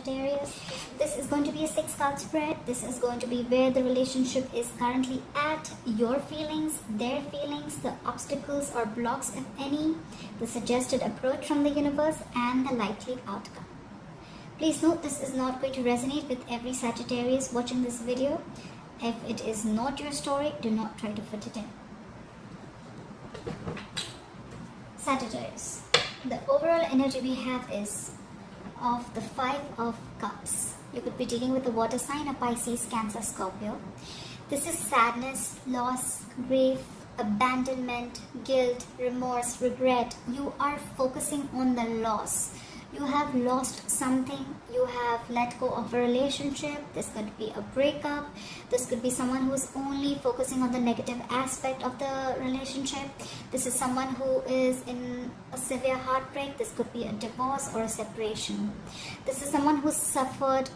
Sagittarius. This is going to be a 6-card spread. This is going to be where the relationship is currently at, your feelings, their feelings, the obstacles or blocks if any, the suggested approach from the universe, and the likely outcome. Please note, this is not going to resonate with every Sagittarius watching this video. If it is not your story, do not try to fit it in. Sagittarius. The overall energy we have is of the 5 of Cups. You could be dealing with a water sign, a Pisces, Cancer, Scorpio. This is sadness, loss, grief, abandonment, guilt, remorse, regret. You are focusing on the loss. You have lost something, you have let go of a relationship. This could be a breakup. This could be someone who is only focusing on the negative aspect of the relationship. This is someone who is in a severe heartbreak. This could be a divorce or a separation. This is someone who suffered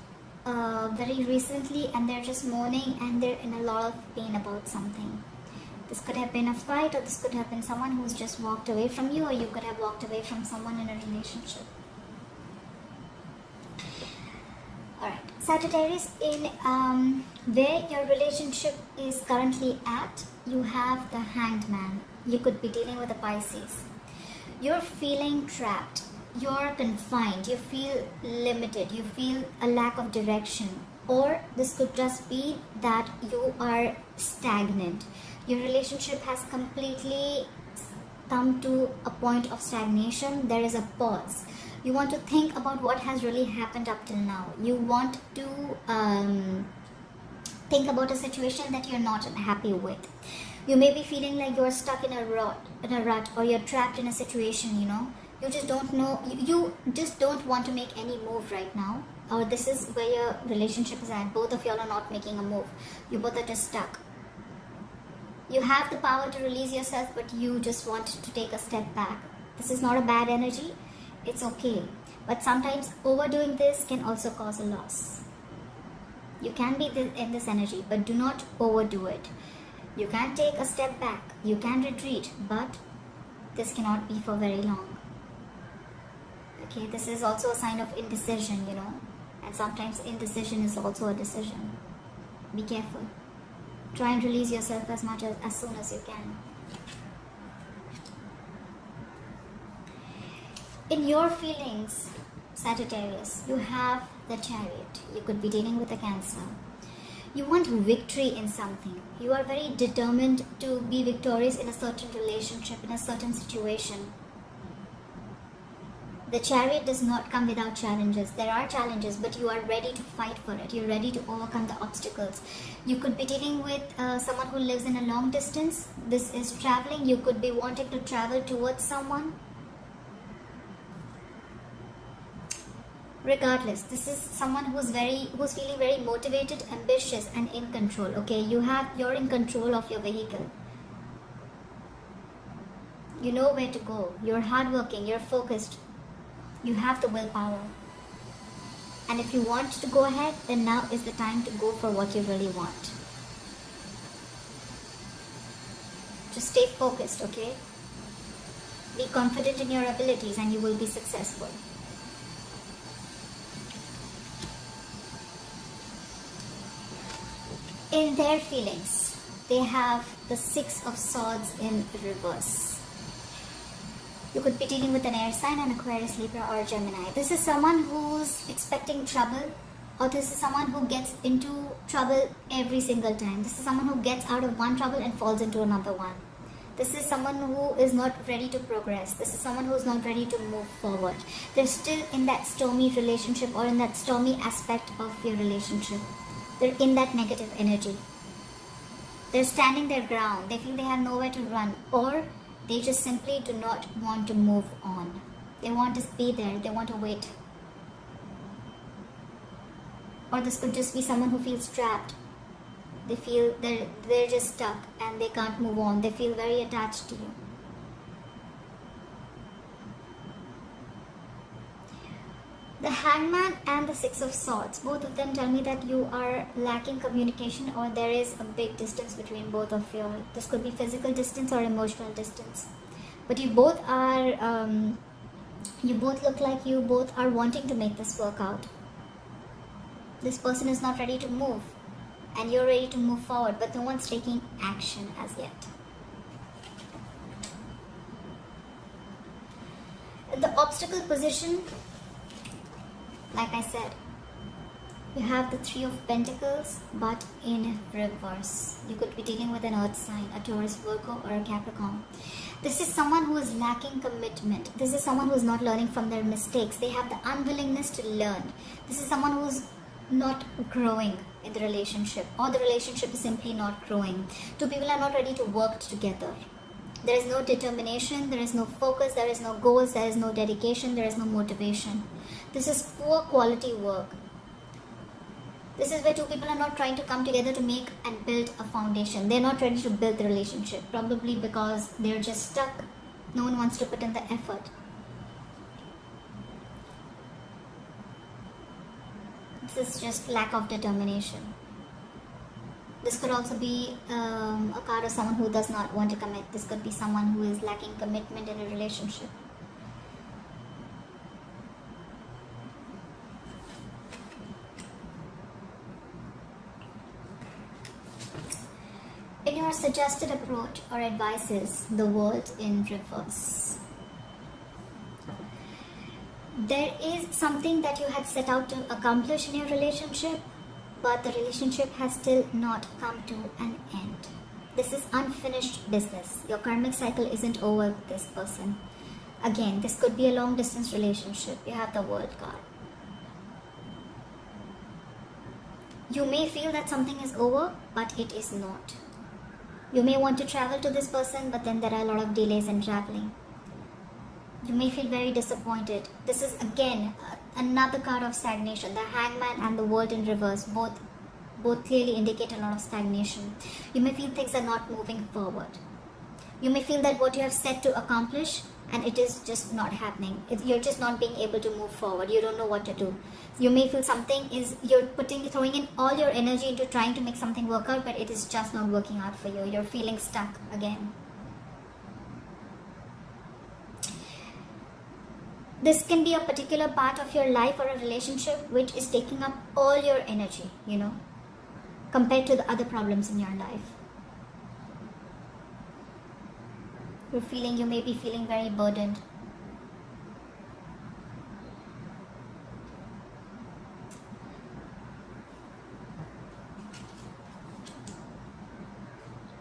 very recently and they're just mourning and they're in a lot of pain about something. This could have been a fight, or this could have been someone who's just walked away from you, or you could have walked away from someone in a relationship. Alright, Sagittarius, in where your relationship is currently at, you have the Hanged Man. You could be dealing with a Pisces. You're feeling trapped, you're confined, you feel limited, you feel a lack of direction, or this could just be that you are stagnant. Your relationship has completely come to a point of stagnation. There is a pause. You want to think about what has really happened up till now. You want to think about a situation that you're not happy with. You may be feeling like you're stuck in a rut, or you're trapped in a situation, you know. You just don't know, you just don't want to make any move right now. Or this is where your relationship is at. Both of y'all are not making a move. You both are just stuck. You have the power to release yourself, but you just want to take a step back. This is not a bad energy. It's okay, but sometimes overdoing this can also cause a loss. You can be in this energy, but do not overdo it. You can take a step back, you can retreat, but this cannot be for very long. Okay, this is also a sign of indecision, you know, and sometimes indecision is also a decision. Be careful. Try and release yourself as soon as you can. In your feelings, Sagittarius, you have the Chariot. You could be dealing with a Cancer. You want victory in something. You are very determined to be victorious in a certain relationship, in a certain situation. The Chariot does not come without challenges. There are challenges, but you are ready to fight for it. You're ready to overcome the obstacles. You could be dealing with someone who lives in a long distance. This is traveling. You could be wanting to travel towards someone. Regardless, this is someone who's feeling very motivated, ambitious, and in control. Okay, you're in control of your vehicle. You know where to go. You're hardworking. You're focused. You have the willpower. And if you want to go ahead, then now is the time to go for what you really want. Just stay focused, okay? Be confident in your abilities and you will be successful. In their feelings, they have the 6 of Swords in reverse. You could be dealing with an air sign, an Aquarius, Libra, or Gemini. This is someone who's expecting trouble, or this is someone who gets into trouble every single time. This is someone who gets out of one trouble and falls into another one. This is someone who is not ready to progress. This is someone who is not ready to move forward. They're still in that stormy relationship or in that stormy aspect of your relationship. They're in that negative energy. They're standing their ground. They feel they have nowhere to run, or they just simply do not want to move on. They want to be there. They want to wait. Or this could just be someone who feels trapped. They feel they're just stuck and they can't move on. They feel very attached to you. The Hangman and the 6 of Swords, both of them tell me that you are lacking communication, or there is a big distance between both of you. This could be physical distance or emotional distance. But you both are, you both look like you both are wanting to make this work out. This person is not ready to move, and you're ready to move forward, but no one's taking action as yet. The obstacle position, like I said, you have the Three of Pentacles, but in reverse. You could be dealing with an earth sign, a Taurus, Virgo, or a Capricorn. This is someone who is lacking commitment. This is someone who is not learning from their mistakes. They have the unwillingness to learn. This is someone who is not growing in the relationship, or the relationship is simply not growing. Two people are not ready to work together. There is no determination, there is no focus, there is no goals, there is no dedication, there is no motivation. This is poor quality work. This is where two people are not trying to come together to make and build a foundation. They're not ready to build the relationship, probably because they're just stuck. No one wants to put in the effort. This is just lack of determination. This could also be a card of someone who does not want to commit. This could be someone who is lacking commitment in a relationship. In your suggested approach or advices, the world in reverse. There is something that you had set out to accomplish in your relationship, but the relationship has still not come to an end. This is unfinished business. Your karmic cycle isn't over with this person. Again, this could be a long distance relationship. You have the World card. You may feel that something is over, but it is not. You may want to travel to this person, but then there are a lot of delays in traveling. You may feel very disappointed. This is again another card of stagnation. The Hangman and the World in reverse both clearly indicate a lot of stagnation. You may feel things are not moving forward. You may feel that what you have set to accomplish, and it is just not happening. You're just not being able to move forward. You don't know what to do. You may feel something is, you're throwing in all your energy into trying to make something work out, but it is just not working out for you. You're feeling stuck again. This can be a particular part of your life or a relationship which is taking up all your energy, compared to the other problems in your life. You may be feeling very burdened.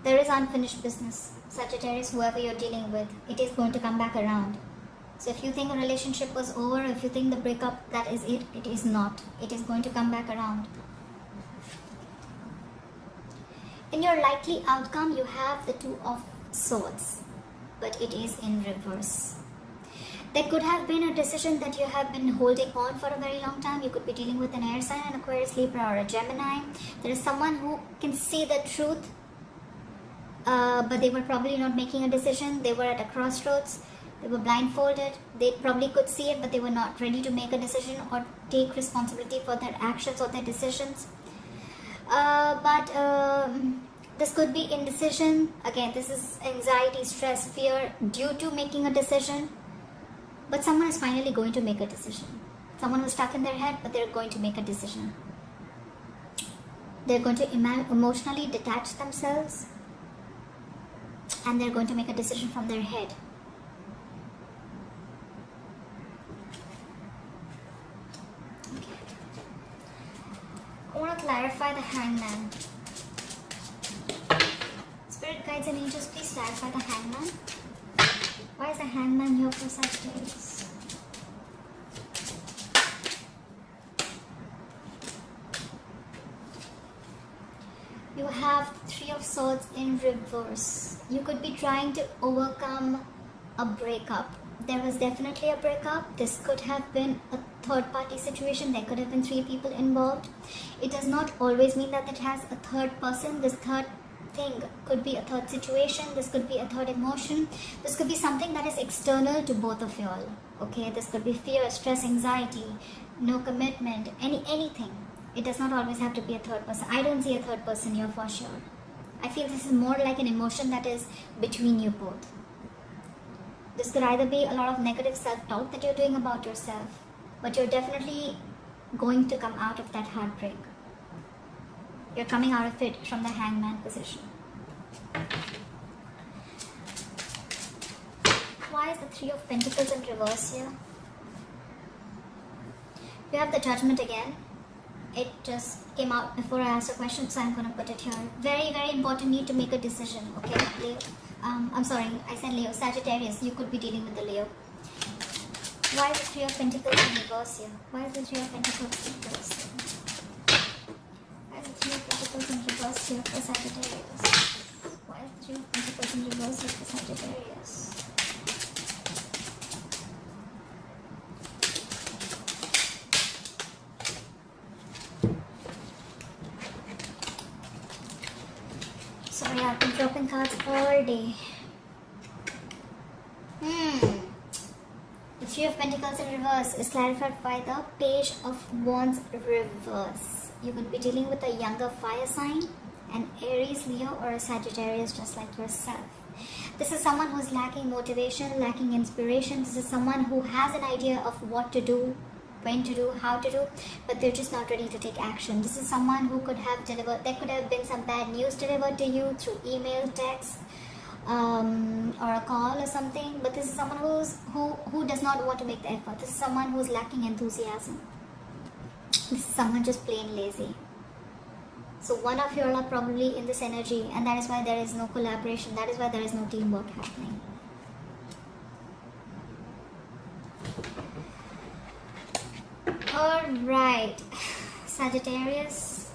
There is unfinished business. Sagittarius, whoever you're dealing with, it is going to come back around. So if you think a relationship was over, if you think the breakup, that is it, it is not. It is going to come back around. In your likely outcome, you have the Two of Swords, but it is in reverse. There could have been a decision that you have been holding on for a very long time. You could be dealing with an air sign, an Aquarius, Libra, or a Gemini. There is someone who can see the truth, but they were probably not making a decision. They were at a crossroads. They were blindfolded. They probably could see it, but they were not ready to make a decision or take responsibility for their actions or their decisions. This could be indecision. Again, this is anxiety, stress, fear due to making a decision. But someone is finally going to make a decision. Someone was stuck in their head, but they're going to make a decision. They're going to emotionally detach themselves, and they're going to make a decision from their head. Okay. I want to clarify the Hangman. Spirit guides and angels, please clarify the Hangman. Why is the Hangman here for Sagittarius? You have Three of Swords in reverse. You could be trying to overcome a breakup. There was definitely a breakup. This could have been a third party situation. There could have been three people involved. It does not always mean that it has a third person. This third thing could be a third situation. This could be a third emotion. This could be something that is external to both of you all. Okay, this could be fear, stress, anxiety, no commitment, anything. It does not always have to be a third person. I don't see a third person here for sure. I feel this is more like an emotion that is between you both. This could either be a lot of negative self-talk that you're doing about yourself, but you're definitely going to come out of that heartbreak. You're coming out of it from the Hangman position. Why is the Three of Pentacles in reverse here? We have the Judgment again. It just came out before I asked a question, so I'm going to put it here. Very, very important. Need to make a decision. Okay, Leo. I'm sorry, I said Leo. Sagittarius. You could be dealing with the Leo. Why is the Three of Pentacles in reverse here? Why is the Three of Pentacles in reverse here? Why is the Three of Pentacles in reverse here for Sagittarius? Why is the Three of Pentacles in reverse here for Sagittarius? Sorry, I've been dropping cards all day. The Three of Pentacles in reverse is clarified by the Page of Wands reverse. You could be dealing with a younger fire sign, an Aries, Leo, or a Sagittarius just like yourself. This is someone who's lacking motivation, lacking inspiration. This is someone who has an idea of what to do, when to do, how to do, but they're just not ready to take action. This is someone who could have delivered, there could have been some bad news delivered to you through email, text, or a call or something, but this is someone who does not want to make the effort. This is someone who's lacking enthusiasm. This is someone just plain lazy. So one of you all are probably in this energy, and that is why there is no collaboration, that is why there is no teamwork happening. Alright, Sagittarius.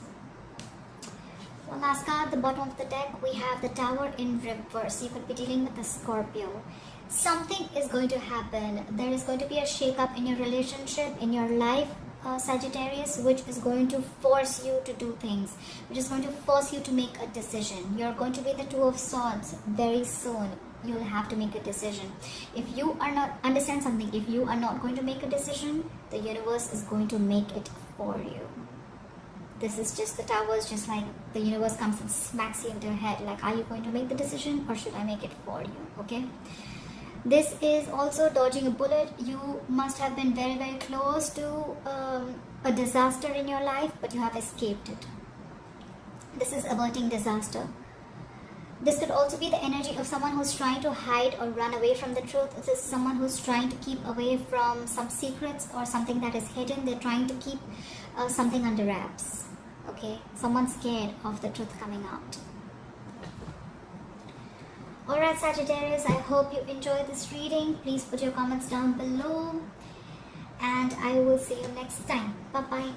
One last card at the bottom of the deck, we have the Tower in reverse. You could be dealing with a Scorpio. Something is going to happen. There is going to be a shake-up in your relationship, in your life, Sagittarius, which is going to force you to do things, which is going to force you to make a decision. You're going to be the Two of Swords very soon. You'll have to make a decision. If you are not, understand something, if you are not going to make a decision, the universe is going to make it for you. This is just the Towers, just like the universe comes and smacks you into your head, like, are you going to make the decision or should I make it for you? Okay. This is also dodging a bullet. You must have been very, very close to a disaster in your life, but you have escaped it. This is averting disaster. This could also be the energy of someone who's trying to hide or run away from the truth. This is someone who's trying to keep away from some secrets or something that is hidden. They're trying to keep something under wraps. Okay, someone's scared of the truth coming out. Alright, Sagittarius, I hope you enjoyed this reading. Please put your comments down below, and I will see you next time. Bye-bye.